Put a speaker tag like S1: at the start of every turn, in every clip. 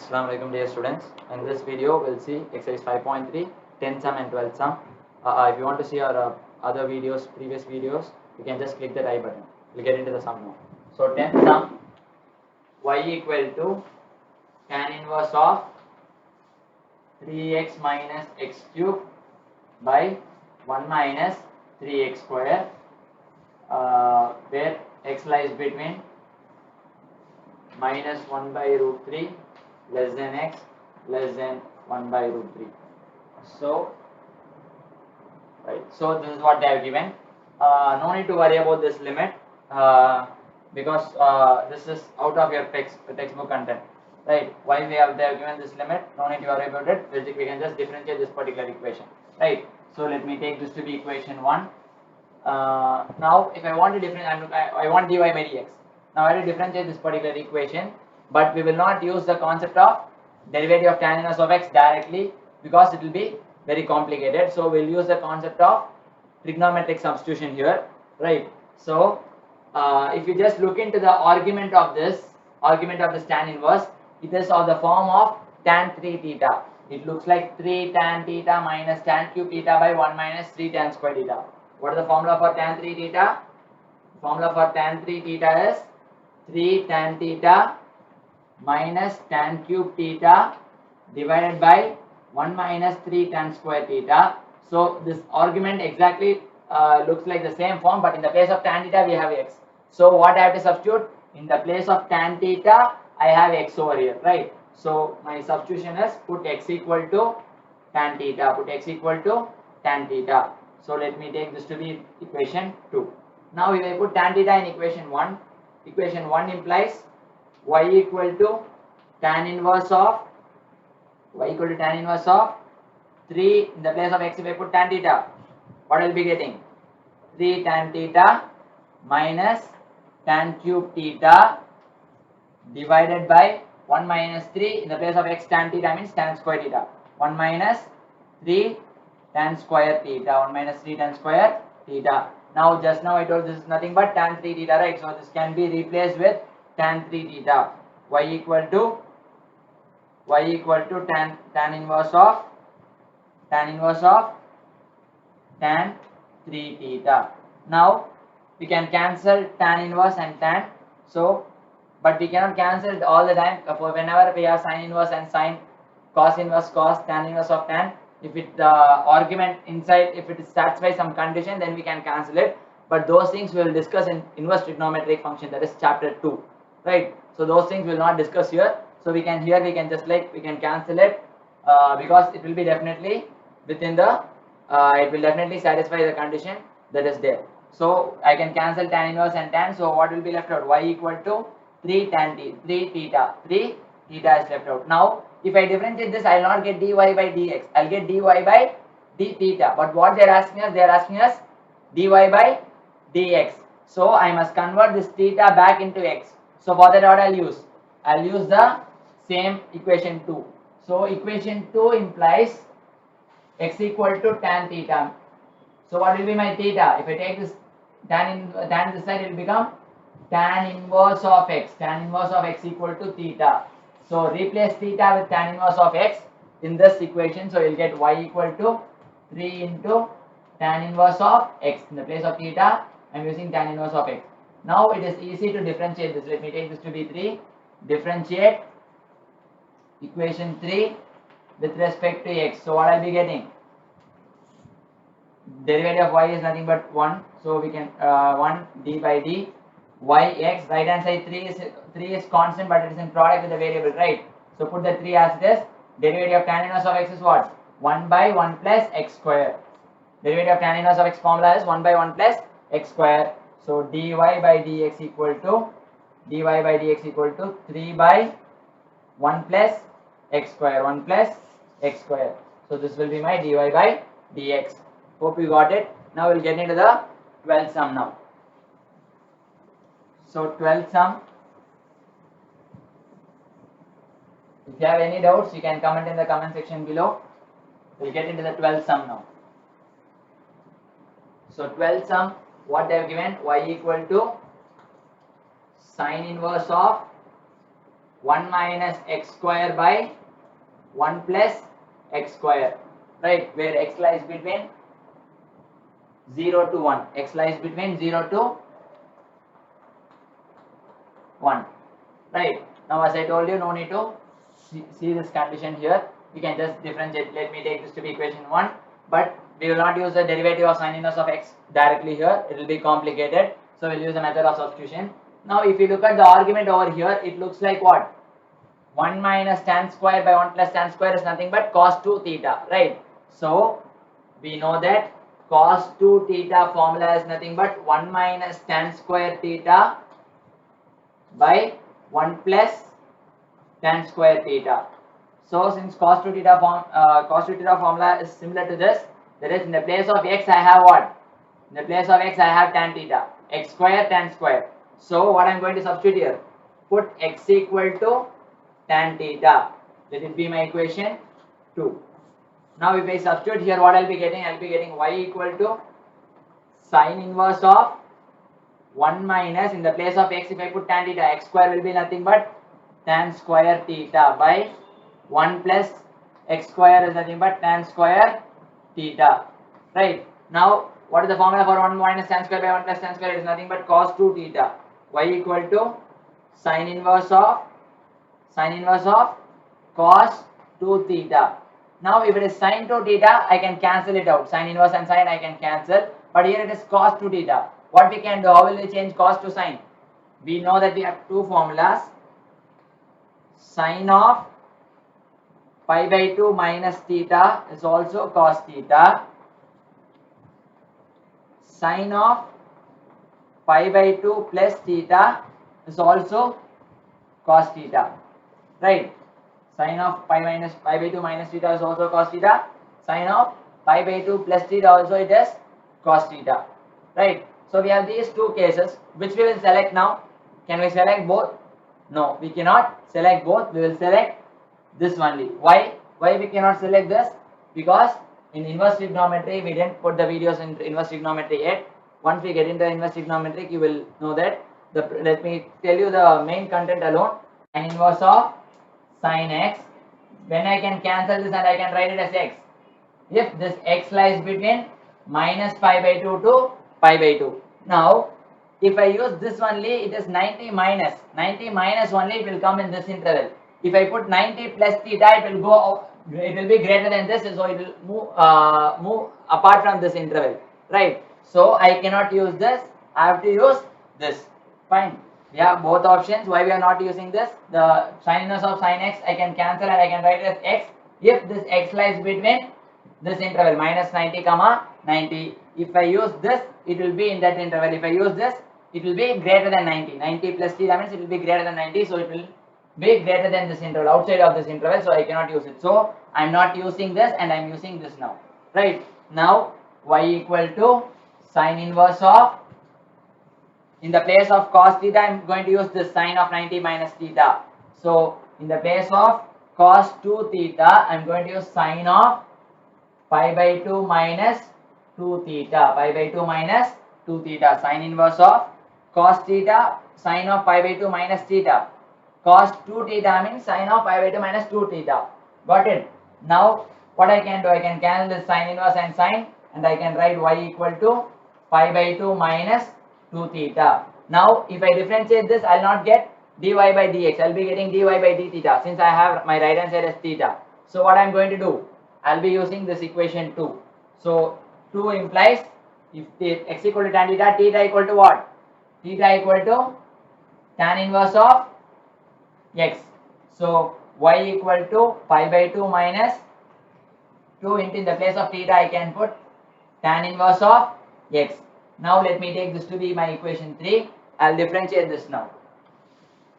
S1: Assalamu alaikum dear students. In this video we'll see exercise 5.3, 10th sum and 12th sum. If you want to see our other videos, previous videos, you can just click that I button. We'll get into the sum now. So 10th sum, y equal to tan inverse of 3x minus x cube by 1 minus 3x square, where x lies between minus 1 by root 3 less than x less than 1 by root 3. So this is what they have given. No need to worry about this limit because this is out of your textbook content, right? Why they have given this limit, no need to worry about it. We can just differentiate this particular equation, right? So let me take this to be equation 1. Now if I want to differentiate, I want dy by dx. Now I will differentiate this particular equation, but we will not use the concept of derivative of tan inverse of x directly because it will be very complicated. So we'll use the concept of trigonometric substitution here, right? So if you just look into the argument of this tan inverse, it is of the form of tan 3 theta. It looks like 3 tan theta minus tan cube theta by 1 minus 3 tan square theta. What is the formula for tan 3 theta? Formula for tan 3 theta is 3 tan theta minus tan cube theta divided by 1 minus 3 tan square theta. So this argument exactly looks like the same form, but in the place of tan theta we have x. So what I have to substitute? In the place of tan theta I have x over here, right? So my substitution is put x equal to tan theta. Put x equal to tan theta. So let me take this to be equation 2. Now if I put tan theta in equation 1, equation 1 implies y equal to tan inverse of 3 in the place of x. If I put tan theta, what I will be getting? 3 tan theta minus tan cube theta divided by 1 minus 3 in the place of x. Tan theta means tan square theta. 1 minus 3 tan square theta. 1 minus 3 tan square theta. Now just now I told this is nothing but tan 3 theta, right? So this can be replaced with tan 3 theta. Y equal to tan inverse of tan 3 theta. Now we can cancel tan inverse and tan. So but we cannot cancel it all the time. Whenever we have sin inverse and sin, cos inverse cos, tan inverse of tan, if it the argument inside, if it satisfies some condition, then we can cancel it. But those things we will discuss in inverse trigonometric function, that is chapter 2, right? So those things we will not discuss here. So we can cancel it because it will be definitely within the it will definitely satisfy the condition that is there. So I can cancel tan inverse and tan. So what will be left out? Y equal to 3 theta is left out. Now if I differentiate this, I will not get dy by dx, I will get dy by d theta. But what they are asking us, dy by dx. So I must convert this theta back into x. So for that, what I will use? I will use the same equation 2. So equation 2 implies x equal to tan theta. So what will be my theta? If I take this tan this side, it will become tan inverse of x. Tan inverse of x equal to theta. So replace theta with tan inverse of x in this equation. So you will get y equal to 3 into tan inverse of x. In the place of theta, I am using tan inverse of x. Now it is easy to differentiate this. Let me take this to be 3. Differentiate equation 3 with respect to x. So what I will be getting? Derivative of y is nothing but 1. So we can 1 d by d y x. Right hand side 3 is constant, but it is in product with the variable, right? So put the 3 as it is. Derivative of tan inverse of x is what? 1 by 1 plus x square. Derivative of tan inverse of x formula is 1 by 1 plus x square. So dy by dx equal to 3 by 1 plus x square. 1 plus x square. So this will be my dy by dx. Hope you got it. Now we'll get into the 12th sum now. So 12th sum. If you have any doubts, you can comment in the comment section below. We'll get into the 12th sum now. So 12th sum, what they have given? Y equal to sin inverse of 1 minus x square by 1 plus x square, right, where x lies between 0 to 1. X lies between 0 to 1, right. Now as I told you, no need to see this condition here. We can just differentiate. Let me take this to be equation 1, but we will not use the derivative of sin inverse of x directly here. It will be complicated, so we'll use the method of substitution. Now if you look at the argument over here, it looks like what? 1 minus tan square by 1 plus tan square is nothing but cos 2 theta, right? So we know that cos 2 theta formula is nothing but 1 minus tan square theta by 1 plus tan square theta. So since cos 2 theta formula is similar to this, that is, in the place of x I have what? In the place of x I have tan theta, x square tan square. So what I am going to substitute here? Put x equal to tan theta. Let it be my equation 2. Now if I substitute here, what I'll be getting? I'll be getting y equal to sin inverse of 1 minus, in the place of x, if I put tan theta, x square will be nothing but tan square theta by 1 plus x square is nothing but tan square theta, right. Now what is the formula for 1 minus tan square by 1 plus tan square? It is nothing but cos 2 theta. Y equal to sin inverse of cos 2 theta. Now if it is sin 2 theta, I can cancel it out. Sin inverse and sin I can cancel, but here it is cos 2 theta. What we can do? How will we change cos to sin? We know that we have two formulas. Sin of pi by 2 minus theta is also cos theta. Sin of pi by 2 plus theta is also cos theta, right. Sin of pi by 2 minus theta is also cos theta. Sin of pi by 2 plus theta also it is cos theta, right. So we have these two cases. Which we will select now? Can we select both? No, we cannot select both. We will select this only. Why we cannot select this? Because in inverse trigonometry we didn't put the videos in inverse trigonometry yet. Once we get into inverse trigonometry, you will know that. Let me tell you the main content alone. Tan inverse of sin x. When I can cancel this and I can write it as x. If this x lies between minus pi by 2 to pi by 2. Now if I use this only, it is 90 minus only, it will come in this interval. If I put 90 plus theta, it will be greater than this, so it will move apart from this interval, right. So I cannot use this, I have to use this. Fine, we have both options. Why we are not using this? The sin inverse of sin x I can cancel and I can write it as x if this x lies between this interval minus 90 comma 90. If I use this, it will be in that interval. If I use this, it will be greater than 90. 90 plus theta means it will be greater than 90, so it will be greater than this interval, outside of this interval, so I cannot use it. So I am not using this and I am using this now, right. Now y equal to sin inverse of, in the place of cos theta I am going to use this sin of 90 minus theta. So in the place of cos 2 theta I am going to use sin of pi by 2 minus 2 theta. Pi by 2 minus 2 theta. Sin inverse of cos theta, sin of pi by 2 minus theta. Cos 2 theta means sin of pi by 2 minus 2 theta. Got it? Now what I can do? I can cancel this sin inverse and sin, and I can write y equal to pi by 2 minus 2 theta. Now if I differentiate this, I will not get dy by dx. I will be getting dy by d theta, since I have my right hand side as theta. So what I am going to do? I will be using this equation 2. So 2 implies, if x equal to tan theta, theta equal to what? Theta equal to tan inverse of x. So y equal to pi by 2 minus 2 into, in the place of theta I can put tan inverse of x. Now let me take this to be my equation 3. I will differentiate this now.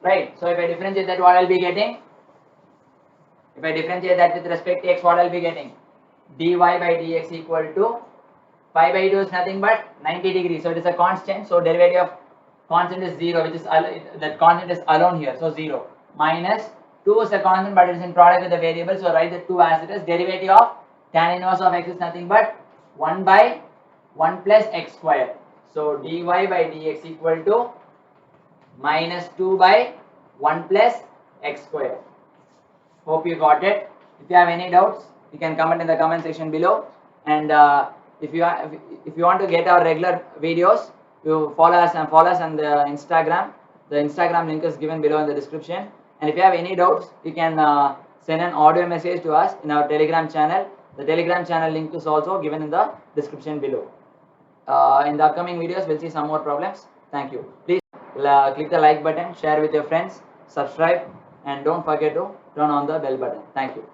S1: Right. So if I differentiate that, what I will be getting? If I differentiate that with respect to x, what I will be getting? Dy by dx equal to pi by 2 is nothing but 90 degrees. So it is a constant. So derivative of constant is 0, which is that constant is alone here. So 0 minus 2 is a constant, but it is in product with the variable. So write the 2 as it is. Derivative of tan inverse of x is nothing but 1 by 1 plus x square. So dy by dx equal to minus 2 by 1 plus x square. Hope you got it. If you have any doubts, you can comment in the comment section below. And if you want to get our regular videos, you follow us on the Instagram. The Instagram link is given below in the description. And if you have any doubts, you can send an audio message to us in our Telegram channel. The Telegram channel link is also given in the description below. In the upcoming videos, we'll see some more problems. Thank you. Please click the like button, share with your friends, subscribe, and don't forget to turn on the bell button. Thank you.